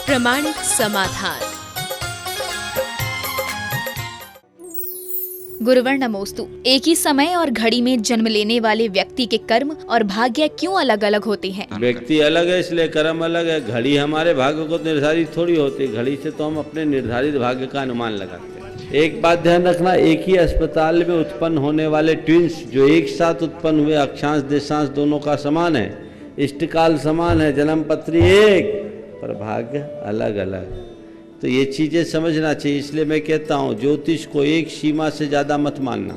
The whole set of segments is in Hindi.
प्रमाणिक समाधान। गुरुवर नमोस्तु। एक ही समय और घड़ी में जन्म लेने वाले व्यक्ति के कर्म और भाग्य क्यों अलग अलग होते हैं? व्यक्ति अलग है इसलिए कर्म अलग है। घड़ी हमारे भाग्य को निर्धारित थोड़ी होती है। घड़ी से तो हम अपने निर्धारित भाग्य का अनुमान लगाते हैं। एक बात ध्यान रखना, एक ही अस्पताल में उत्पन्न होने वाले ट्विंस जो एक साथ उत्पन्न हुए, अक्षांश देशांश दोनों का समान है, इष्टकाल समान है, जन्म पत्री एक, पर भाग्य अलग अलग। तो ये चीज़ें समझना चाहिए। इसलिए मैं कहता हूँ ज्योतिष को एक सीमा से ज़्यादा मत मानना।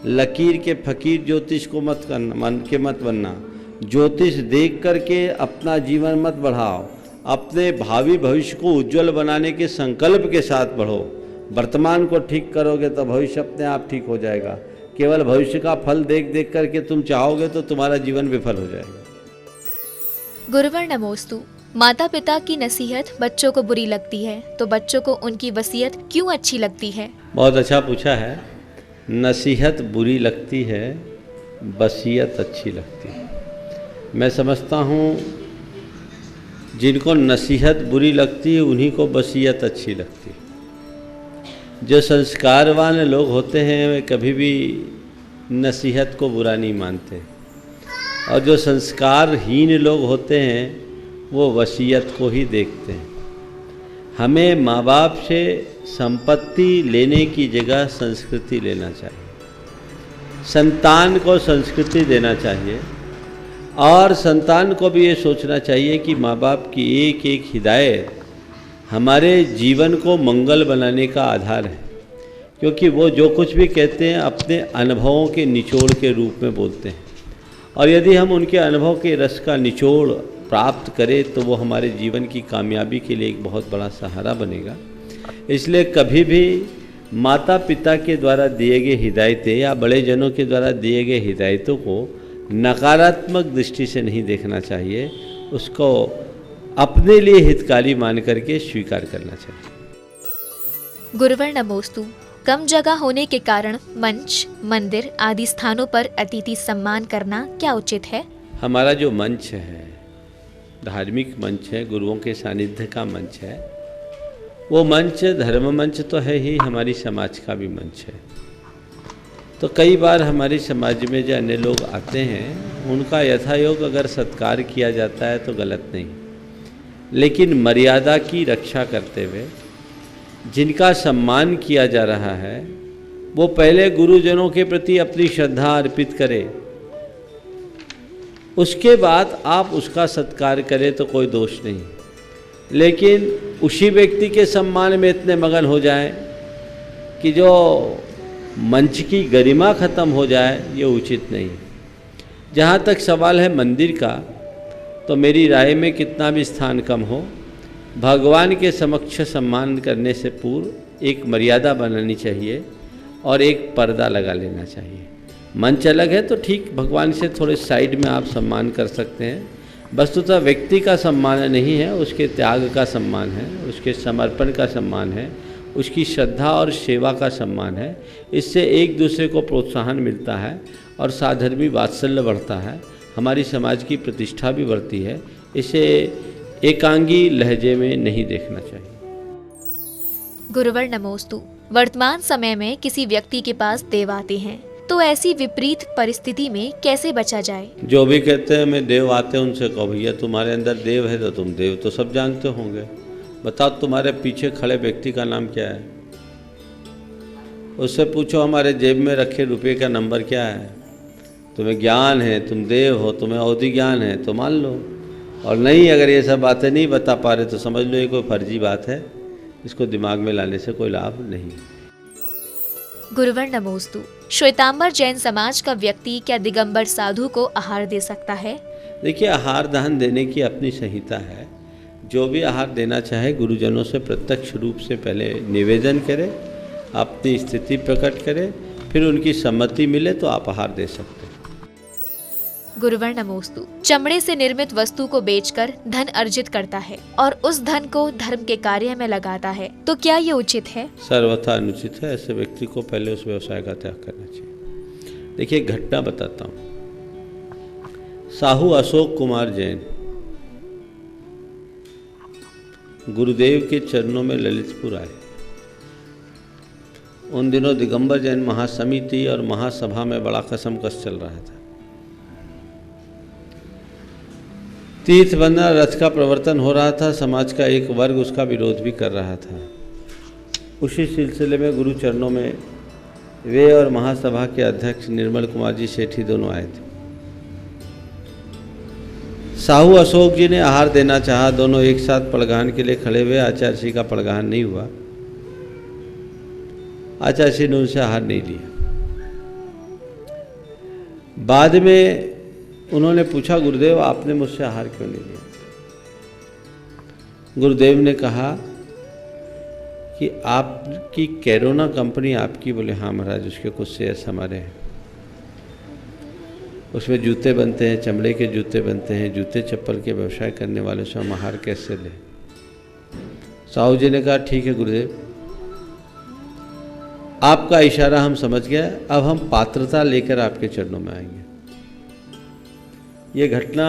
लकीर के फकीर ज्योतिष को मत करना, मन के मत बनना। ज्योतिष देख करके अपना जीवन मत बढ़ाओ। अपने भावी भविष्य को उज्जवल बनाने के संकल्प के साथ बढ़ो। वर्तमान को ठीक करोगे तो भविष्य अपने आप ठीक हो जाएगा। केवल भविष्य का फल देख देख करके तुम चाहोगे तो तुम्हारा जीवन विफल हो जाएगा। गुरुवर नमोस्तु। माता पिता की नसीहत बच्चों को बुरी लगती है, तो बच्चों को उनकी वसीयत क्यों अच्छी लगती है? बहुत अच्छा पूछा है। नसीहत बुरी लगती है, वसीयत अच्छी लगती है। मैं समझता हूँ जिनको नसीहत बुरी लगती है उन्हीं को वसीयत अच्छी लगती है। जो संस्कारवान लोग होते हैं वे कभी भी नसीहत को बुरा नहीं मानते, और जो संस्कारहीन लोग होते हैं वो वसीयत को ही देखते हैं। हमें माँ बाप से संपत्ति लेने की जगह संस्कृति लेना चाहिए। संतान को संस्कृति देना चाहिए, और संतान को भी ये सोचना चाहिए कि माँ बाप की एक एक हिदायत हमारे जीवन को मंगल बनाने का आधार है। क्योंकि वो जो कुछ भी कहते हैं अपने अनुभवों के निचोड़ के रूप में बोलते हैं, और यदि हम उनके अनुभव के रस का निचोड़ प्राप्त करें तो वो हमारे जीवन की कामयाबी के लिए एक बहुत बड़ा सहारा बनेगा। इसलिए कभी भी माता पिता के द्वारा दिए गए हिदायतें या बड़े जनों के द्वारा दिए गए हिदायतों को नकारात्मक दृष्टि से नहीं देखना चाहिए। उसको अपने लिए हितकारी मान करके स्वीकार करना चाहिए। गुरुवर नमोस्तु। कम जगह होने के कारण मंच, मंदिर आदि स्थानों पर अतिथि सम्मान करना क्या उचित है? हमारा जो मंच है, धार्मिक मंच है, गुरुओं के सानिध्य का मंच है, वो मंच धर्म मंच तो है ही, हमारी समाज का भी मंच है। तो कई बार हमारे समाज में जो अन्य लोग आते हैं उनका यथायोग अगर सत्कार किया जाता है तो गलत नहीं, लेकिन मर्यादा की रक्षा करते हुए जिनका सम्मान किया जा रहा है वो पहले गुरुजनों के प्रति अपनी श्रद्धा अर्पित करे, उसके बाद आप उसका सत्कार करें तो कोई दोष नहीं। लेकिन उसी व्यक्ति के सम्मान में इतने मगन हो जाएं कि जो मंच की गरिमा खत्म हो जाए, ये उचित नहीं। जहाँ तक सवाल है मंदिर का, तो मेरी राय में कितना भी स्थान कम हो, भगवान के समक्ष सम्मान करने से पूर्व एक मर्यादा बनानी चाहिए और एक पर्दा लगा लेना चाहिए। मंच अलग है तो ठीक, भगवान से थोड़े साइड में आप सम्मान कर सकते हैं। वस्तुतः व्यक्ति का सम्मान नहीं है, उसके त्याग का सम्मान है, उसके समर्पण का सम्मान है, उसकी श्रद्धा और सेवा का सम्मान है। इससे एक दूसरे को प्रोत्साहन मिलता है और साधर्मी वात्सल्य बढ़ता है, हमारी समाज की प्रतिष्ठा भी बढ़ती है। इसे एकांगी लहजे में नहीं देखना चाहिए। गुरुवर नमोस्तु। वर्तमान समय में किसी व्यक्ति के पास देव आते हैं, तो ऐसी विपरीत परिस्थिति में कैसे बचा जाए? जो भी कहते हैं मैं देव आते हैं उनसे कहो भैया तुम्हारे अंदर देव है तो तुम देव तो सब जानते होंगे, बताओ तुम्हारे पीछे खड़े व्यक्ति का नाम क्या है? उससे पूछो हमारे जेब में रखे रुपये का नंबर क्या है? तुम्हें ज्ञान है, तुम देव हो, तुम्हें अवधि ज्ञान है तो मान लो, और नहीं अगर ये सब बातें नहीं बता पा रहे तो समझ लो ये कोई फर्जी बात है, इसको दिमाग में लाने से कोई लाभ नहीं। गुरुवर नमोस्तु। श्वेतांबर जैन समाज का व्यक्ति क्या दिगंबर साधु को आहार दे सकता है? देखिए, आहार दान देने की अपनी संहिता है। जो भी आहार देना चाहे गुरुजनों से प्रत्यक्ष रूप से पहले निवेदन करे, अपनी स्थिति प्रकट करे, फिर उनकी सम्मति मिले तो आप आहार दे सकते हैं। गुरुवर नमोस्तु। चमड़े से निर्मित वस्तु को बेचकर धन अर्जित करता है और उस धन को धर्म के कार्य में लगाता है, तो क्या ये उचित है? सर्वथा अनुचित है। ऐसे व्यक्ति को पहले उस व्यवसाय का त्याग करना चाहिए। देखिए, घटना बताता हूँ। साहू अशोक कुमार जैन गुरुदेव के चरणों में ललितपुर आए। उन दिनों दिगंबर जैन महासमिति और महासभा में बड़ा कसमकस चल रहा था। तीर्थ बंधना रथ का प्रवर्तन हो रहा था। समाज का एक वर्ग उसका विरोध भी कर रहा था। उसी सिलसिले में गुरु चरणों में वे और महासभा के अध्यक्ष निर्मल कुमार जी सेठी दोनों आए थे। साहू अशोक जी ने आहार देना चाहा। दोनों एक साथ पड़गान के लिए खड़े हुए। आचार्य श्री का पड़गान नहीं हुआ। आचार्य श्री ने उनसे आहार नहीं लिया। बाद में उन्होंने पूछा, गुरुदेव आपने मुझसे आहार क्यों नहीं लिया? गुरुदेव ने कहा कि आपकी कैरोना कंपनी आपकी? बोले हाँ महाराज, उसके कुछ शेयर्स हमारे हैं। उसमें जूते बनते हैं, चमड़े के जूते बनते हैं। जूते चप्पल के व्यवसाय करने वालों से हम आहार कैसे लें? साहू जी ने कहा ठीक है गुरुदेव, आपका इशारा हम समझ गए। अब हम पात्रता लेकर आपके चरणों में आएंगे। ये घटना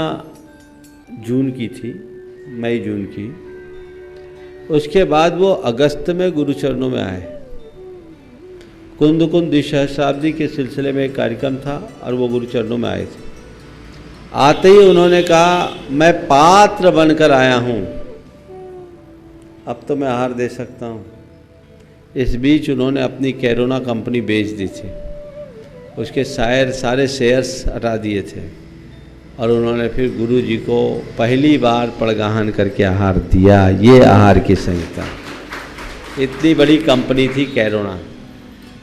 जून की थी, मई जून की। उसके बाद वो अगस्त में गुरु चरणों में आए। कुंद कुंद द्विसहस्राब्दी के सिलसिले में एक कार्यक्रम था और वो गुरु चरणों में आए थे। आते ही उन्होंने कहा, मैं पात्र बनकर आया हूँ, अब तो मैं आहार दे सकता हूँ। इस बीच उन्होंने अपनी कैरोना कंपनी बेच दी थी। उसके सारे शेयर्स हटा दिए थे और उन्होंने फिर गुरु जी को पहली बार पड़गाहन करके आहार दिया। ये आहार की संहिता, इतनी बड़ी कंपनी थी कैरोना।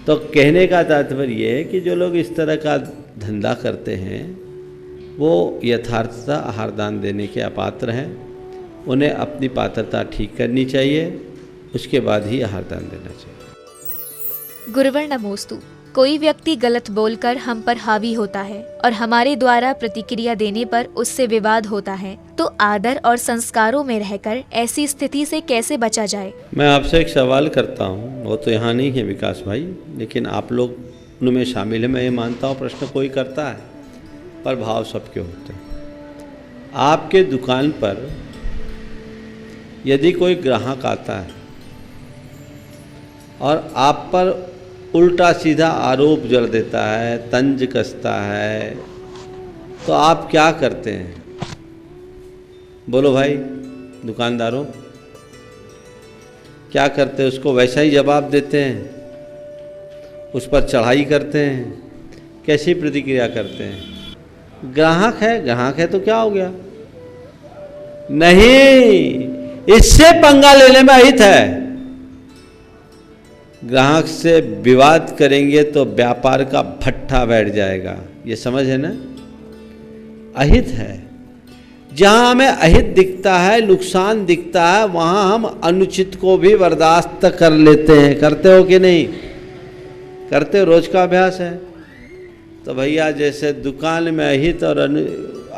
तो कहने का तात्पर्य ये है कि जो लोग इस तरह का धंधा करते हैं वो यथार्थता आहार दान देने के अपात्र हैं। उन्हें अपनी पात्रता ठीक करनी चाहिए, उसके बाद ही आहार दान देना चाहिए। गुरुवर नमोस्तु। कोई व्यक्ति गलत बोलकर हम पर हावी होता है और हमारे द्वारा प्रतिक्रिया देने पर उससे विवाद होता है, तो आदर और संस्कारों में रहकर ऐसी स्थिति से कैसे बचा जाए? मैं आपसे एक सवाल करता हूँ, वो तो यहाँ नहीं है विकास भाई, लेकिन आप लोग उनमें शामिल है। मैं ये मानता हूँ प्रश्न कोई करता है पर भाव सबके होते हैं। आपके दुकान पर यदि कोई ग्राहक आता है और आप पर उल्टा सीधा आरोप जड़ देता है, तंज कसता है, तो आप क्या करते हैं? बोलो भाई दुकानदारों, क्या करते हैं? उसको वैसा ही जवाब देते हैं, उस पर चढ़ाई करते हैं, कैसी प्रतिक्रिया करते हैं? ग्राहक है तो क्या हो गया? नहीं, इससे पंगा लेने में अहित है। ग्राहक से विवाद करेंगे तो व्यापार का भट्ठा बैठ जाएगा। ये समझ है ना? अहित है। जहां हमें अहित दिखता है, नुकसान दिखता है, वहां हम अनुचित को भी बर्दाश्त कर लेते हैं। करते हो कि नहीं? करते हो, रोज का अभ्यास है। तो भैया जैसे दुकान में अहित और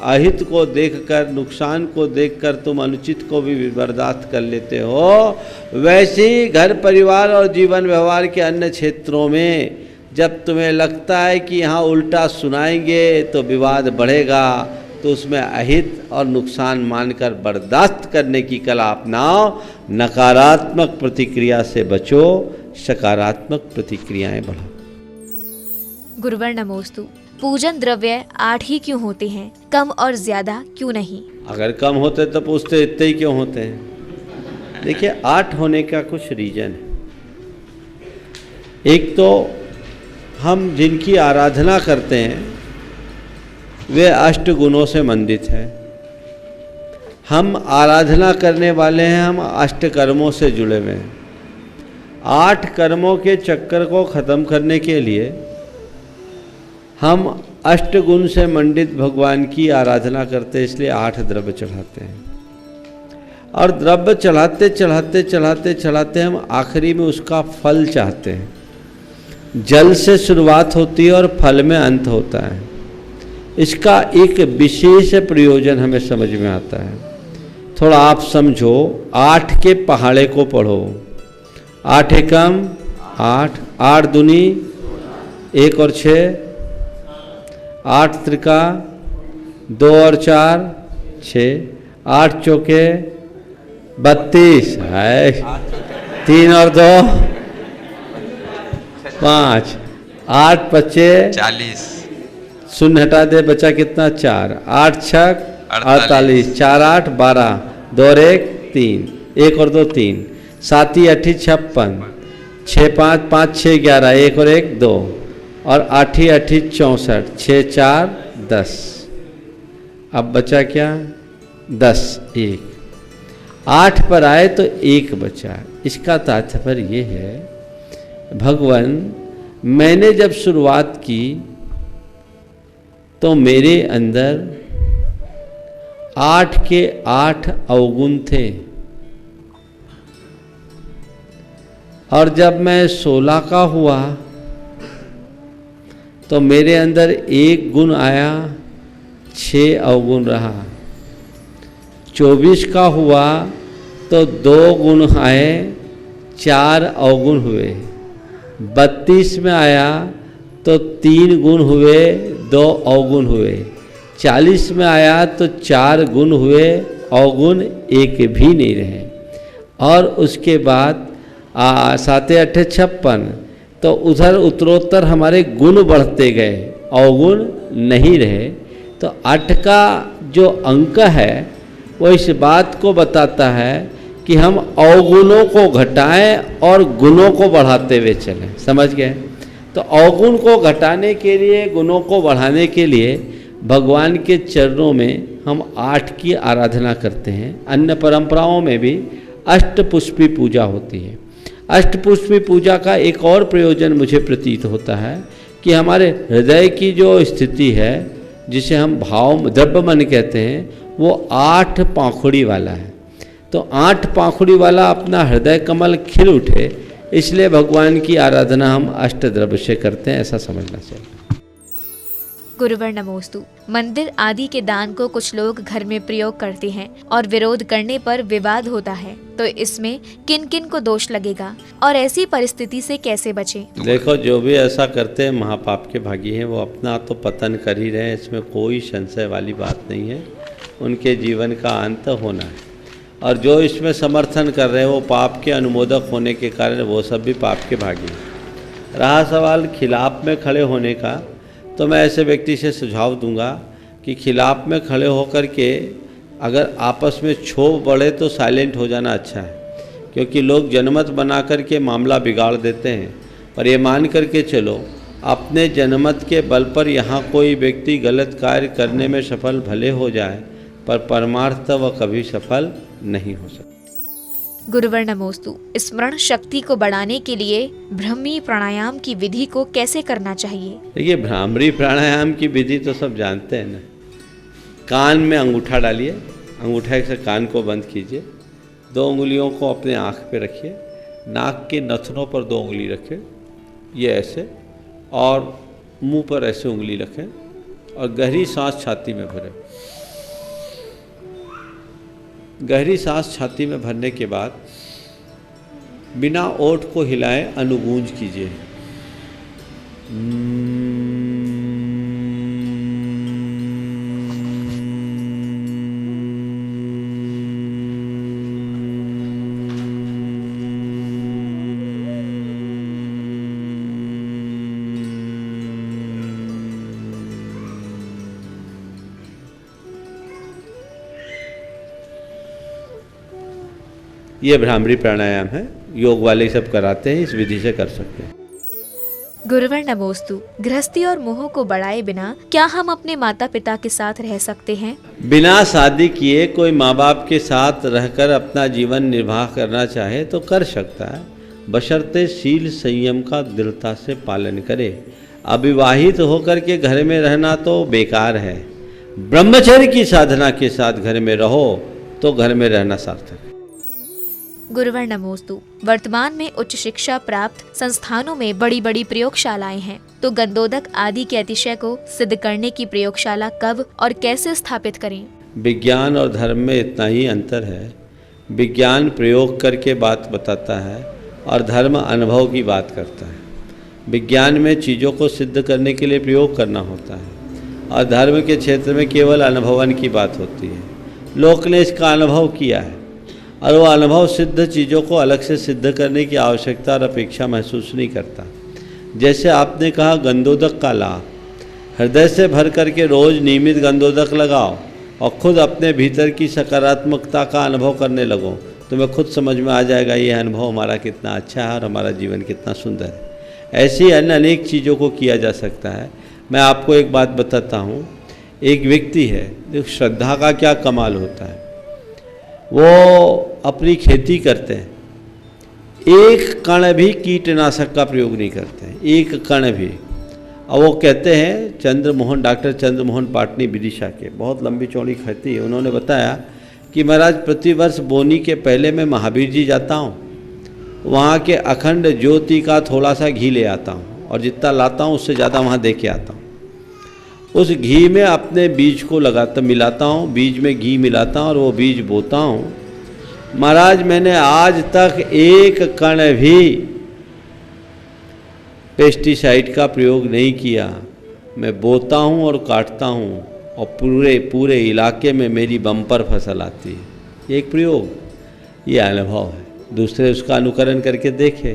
अहित को देखकर, नुकसान को देखकर तुम अनुचित को भी बर्दाश्त कर लेते हो, वैसे ही घर परिवार और जीवन व्यवहार के अन्य क्षेत्रों में जब तुम्हें लगता है कि यहाँ उल्टा सुनाएंगे तो विवाद बढ़ेगा, तो उसमें अहित और नुकसान मानकर बर्दाश्त करने की कला अपनाओ। नकारात्मक प्रतिक्रिया से बचो, सकारात्मक प्रतिक्रियाएं बढ़ाओ। गुरुवर नमोस्तु। पूजन द्रव्य 8 ही क्यों होते हैं, कम और ज्यादा क्यों नहीं? अगर कम होते तो पूछते इतने ही क्यों होते हैं? देखिए 8 होने का कुछ रीजन है। एक तो हम जिनकी आराधना करते हैं वे अष्ट गुणों से मंडित हैं। हम आराधना करने वाले हैं, हम अष्ट कर्मों से जुड़े हुए हैं। 8 कर्मों के चक्कर को ख़त्म करने के लिए हम अष्ट गुण से मंडित भगवान की आराधना करते हैं, इसलिए 8 द्रव्य चढ़ाते हैं। और द्रव्य चढ़ाते चढ़ाते चढ़ाते चढ़ाते हम आखिरी में उसका फल चाहते हैं। जल से शुरुआत होती है और फल में अंत होता है। इसका एक विशेष प्रयोजन हमें समझ में आता है। थोड़ा आप समझो, 8 के पहाड़े को पढ़ो। 8 एकम 8, 8 दूनी 1 और 6, 8 त्रिका 2 और 4 6, 8 चौके 32 है, 3 और 2 5, 8 पच्चे 40, शून्य हटा दे, बचा कितना 4, 8 छक 48, 4 8 12, 2 और 1 3, 1 और 2 3, 7 8 56, 6 5 5 6 11, 1 और 1 2, और 8 8 64, 6 4 10। अब बचा क्या 10, 1, 8 पर आए तो 1 बचा। इसका तात्पर्य ये है, भगवान मैंने जब शुरुआत की तो मेरे अंदर 8 के 8 अवगुण थे, और जब मैं 16 का हुआ तो मेरे अंदर 1 गुण आया, 6 अवगुण रहा। 24 का हुआ तो 2 गुण आए, 4 अवगुण हुए। 32 में आया तो 3 गुण हुए, 2 अवगुण हुए। 40 में आया तो 4 गुण हुए, अवगुण 1 भी नहीं रहे। और उसके बाद 7 8 56, तो उधर उत्तरोत्तर हमारे गुण बढ़ते गए, अवगुण नहीं रहे। तो 8 का जो अंक है वो इस बात को बताता है कि हम अवगुणों को घटाएं और गुणों को बढ़ाते हुए चलें। समझ गए? तो अवगुण को घटाने के लिए, गुणों को बढ़ाने के लिए भगवान के चरणों में हम 8 की आराधना करते हैं। अन्य परंपराओं में भी अष्टपुष्पी पूजा होती है। अष्टपुष्पी पूजा का एक और प्रयोजन मुझे प्रतीत होता है कि हमारे हृदय की जो स्थिति है, जिसे हम भाव द्रव्य मन कहते हैं, वो 8 पाखुड़ी वाला है। तो 8 पाखुड़ी वाला अपना हृदय कमल खिल उठे, इसलिए भगवान की आराधना हम अष्टद्रव्य से करते हैं, ऐसा समझना चाहिए। गुरुवर नमोस्तु। मंदिर आदि के दान को कुछ लोग घर में प्रयोग करते हैं और विरोध करने पर विवाद होता है, तो इसमें किन किन को दोष लगेगा और ऐसी परिस्थिति से कैसे बचें? देखो, जो भी ऐसा करते हैं महापाप के भागी हैं, वो अपना तो पतन कर ही रहे हैं, इसमें कोई संशय वाली बात नहीं है। उनके जीवन का अंत होना है। और जो इसमें समर्थन कर रहे हैं वो पाप के अनुमोदक होने के कारण वो सब भी पाप के भागी हैं। रहा सवाल खिलाफ में खड़े होने का, तो मैं ऐसे व्यक्ति से सुझाव दूंगा कि खिलाफ में खड़े होकर के अगर आपस में क्षोभ बढ़े तो साइलेंट हो जाना अच्छा है, क्योंकि लोग जनमत बना करके मामला बिगाड़ देते हैं। पर ये मान करके चलो, अपने जनमत के बल पर यहाँ कोई व्यक्ति गलत कार्य करने में सफल भले हो जाए, पर परमार्थ वह कभी सफल नहीं हो सकता। गुरुवर नमोस्तु। स्मरण शक्ति को बढ़ाने के लिए ब्रह्मी प्राणायाम की विधि को कैसे करना चाहिए? देखिए, भ्रामरी प्राणायाम की विधि तो सब जानते हैं ना। कान में अंगूठा डालिए, अंगूठे से कान को बंद कीजिए, 2 उंगलियों को अपने आँख पे रखिए, नाक के नथनों पर 2 उंगली रखें, ये ऐसे, और मुंह पर ऐसे उंगली रखें, और गहरी सांस छाती में भरें। गहरी सांस छाती में भरने के बाद बिना ओठ को हिलाए अनुगूंज कीजिए। ये भ्रामरी प्राणायाम है, योग वाले सब कराते हैं, इस विधि से कर सकते हैं। गुरुवर नमोस्तु। गृहस्थी और मोह को बढ़ाए बिना क्या हम अपने माता पिता के साथ रह सकते हैं? बिना शादी किए कोई माँ बाप के साथ रहकर अपना जीवन निर्वाह करना चाहे तो कर सकता है, बशर्ते शील संयम का दृढ़ता से पालन करे। अविवाहित होकर के घर में रहना तो बेकार है। ब्रह्मचर्य की साधना के साथ घर में रहो तो घर में रहना सार्थक है। गुरुवर नमोस्तु। वर्तमान में उच्च शिक्षा प्राप्त संस्थानों में बड़ी बड़ी प्रयोगशालाएं हैं, तो गंधोदक आदि के अतिशय को सिद्ध करने की प्रयोगशाला कब और कैसे स्थापित करें? विज्ञान और धर्म में इतना ही अंतर है। विज्ञान प्रयोग करके बात बताता है और धर्म अनुभव की बात करता है। विज्ञान में चीज़ों को सिद्ध करने के लिए प्रयोग करना होता है और धर्म के क्षेत्र में केवल अनुभवन की बात होती है। लोक ने इसका अनुभव किया है और वो अनुभव सिद्ध चीज़ों को अलग से सिद्ध करने की आवश्यकता और अपेक्षा महसूस नहीं करता। जैसे आपने कहा गंधोदक का लाभ, हृदय से भर करके रोज़ नियमित गंधोदक लगाओ और खुद अपने भीतर की सकारात्मकता का अनुभव करने लगो, तुम्हें खुद समझ में आ जाएगा ये अनुभव हमारा कितना अच्छा है और हमारा जीवन कितना सुंदर है। ऐसी अन्य अनेक चीज़ों को किया जा सकता है। मैं आपको एक बात बताता हूँ, एक व्यक्ति है, देखो श्रद्धा का क्या कमाल होता है। वो अपनी खेती करते हैं, एक कण भी कीटनाशक का प्रयोग नहीं करते हैं, एक कण भी। और वो कहते हैं डॉक्टर चंद्रमोहन पाटनी विदिशा के, बहुत लंबी चौड़ी खेती है। उन्होंने बताया कि महाराज प्रतिवर्ष बोनी के पहले मैं महावीर जी जाता हूँ, वहाँ के अखंड ज्योति का थोड़ा सा घी ले आता हूँ और जितना लाता हूँ उससे ज़्यादा वहाँ दे के आता हूँ। उस घी में अपने बीज को मिलाता हूँ, बीज में घी मिलाता हूँ और वो बीज बोता हूँ। महाराज मैंने आज तक एक कण भी पेस्टिसाइड का प्रयोग नहीं किया। मैं बोता हूँ और काटता हूँ और पूरे इलाके में मेरी बम्पर फसल आती है। एक प्रयोग, ये अनुभव है। दूसरे उसका अनुकरण करके देखे,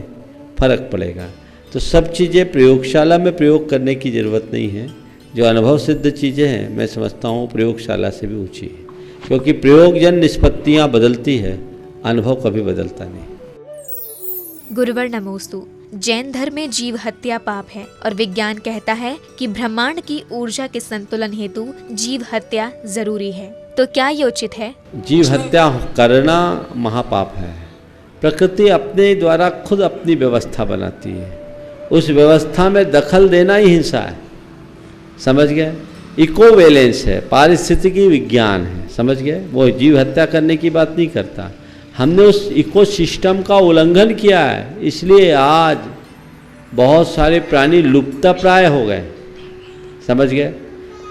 फर्क पड़ेगा। तो सब चीज़ें प्रयोगशाला में प्रयोग करने की ज़रूरत नहीं है। जो अनुभव सिद्ध चीज़ें हैं मैं समझता हूँ प्रयोगशाला से भी ऊँची है, क्योंकि प्रयोगजन निष्पत्तियाँ बदलती है, अनुभव कभी बदलता नहीं। गुरुवर नमोस्तु। जैन धर्म में जीव हत्या पाप है और विज्ञान कहता है कि ब्रह्मांड की ऊर्जा के संतुलन हेतु जीव हत्या जरूरी है, तो क्या ये उचित है? जीव हत्या करना महापाप है। प्रकृति अपने द्वारा खुद अपनी व्यवस्था बनाती है, उस व्यवस्था में दखल देना ही हिंसा है। समझ गए? इकोवेलेंस है, पारिस्थितिकी विज्ञान है। समझ गए? वो जीव हत्या करने की बात नहीं करता। हमने उस इकोसिस्टम का उल्लंघन किया है, इसलिए आज बहुत सारे प्राणी लुप्तप्राय हो गए। समझ गए?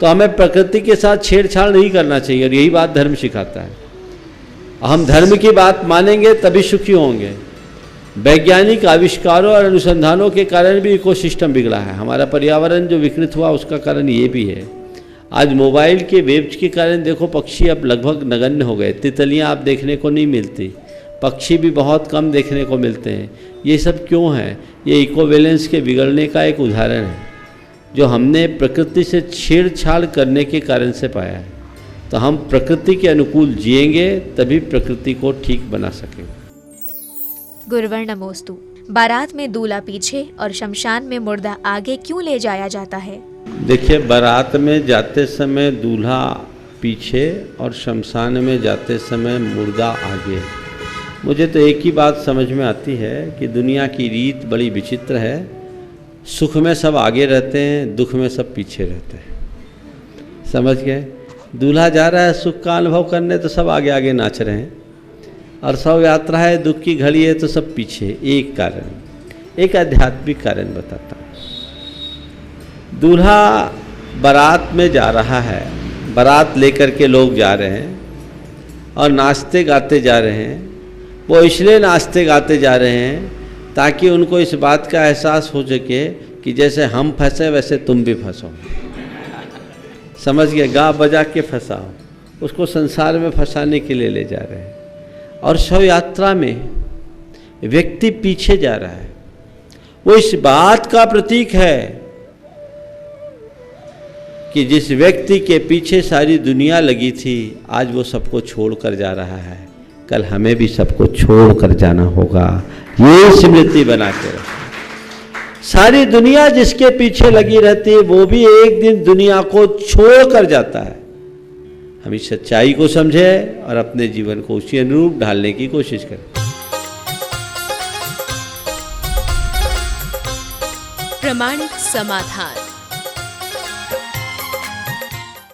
तो हमें प्रकृति के साथ छेड़छाड़ नहीं करना चाहिए और यही बात धर्म सिखाता है। हम धर्म की बात मानेंगे तभी सुखी होंगे। वैज्ञानिक आविष्कारों और अनुसंधानों के कारण भी इकोसिस्टम बिगड़ा है। हमारा पर्यावरण जो विकृत हुआ उसका कारण ये भी है। आज मोबाइल के वेव्स के कारण देखो पक्षी अब लगभग नगण्य हो गए। तितलियां आप देखने को नहीं मिलती, पक्षी भी बहुत कम देखने को मिलते हैं। ये सब क्यों है? ये इकोवेलेंस के बिगड़ने का एक उदाहरण है, जो हमने प्रकृति से छेड़छाड़ करने के कारण से पाया है। तो हम प्रकृति के अनुकूल जिएंगे तभी प्रकृति को ठीक बना सकेंगे। गुरुवर नमोस्तु। बारात में दूल्हा पीछे और शमशान में मुर्दा आगे क्यों ले जाया जाता है? देखिए, बारात में जाते समय दूल्हा पीछे और शमशान में जाते समय मुर्दा आगे। मुझे तो एक ही बात समझ में आती है कि दुनिया की रीत बड़ी विचित्र है। सुख में सब आगे रहते हैं, दुख में सब पीछे रहते हैं। समझ गए? दूल्हा जा रहा है सुख का अनुभव करने तो सब आगे आगे नाच रहे हैं, और शव यात्रा है, दुख की घड़ी है तो सब पीछे। एक कारण, एक आध्यात्मिक कारण बताता हूँ। दूल्हा बारात में जा रहा है, बारात लेकर के लोग जा रहे हैं और नाचते गाते जा रहे हैं। वो इसलिए नाचते गाते जा रहे हैं ताकि उनको इस बात का एहसास हो सके कि जैसे हम फंसे वैसे तुम भी फंसो। समझ गए? गा बजा के फंसाओ, उसको संसार में फंसाने के लिए ले जा रहे हैं। और शव यात्रा में व्यक्ति पीछे जा रहा है, वो इस बात का प्रतीक है कि जिस व्यक्ति के पीछे सारी दुनिया लगी थी आज वो सबको छोड़कर जा रहा है, कल हमें भी सबको छोड़कर जाना होगा। ये स्मृति बना के रखो। सारी दुनिया जिसके पीछे लगी रहती है वो भी एक दिन दुनिया को छोड़कर जाता है। हम इस सच्चाई को समझें और अपने जीवन को उसी अनुरूप ढालने की कोशिश करें। प्रामाणिक समाधान।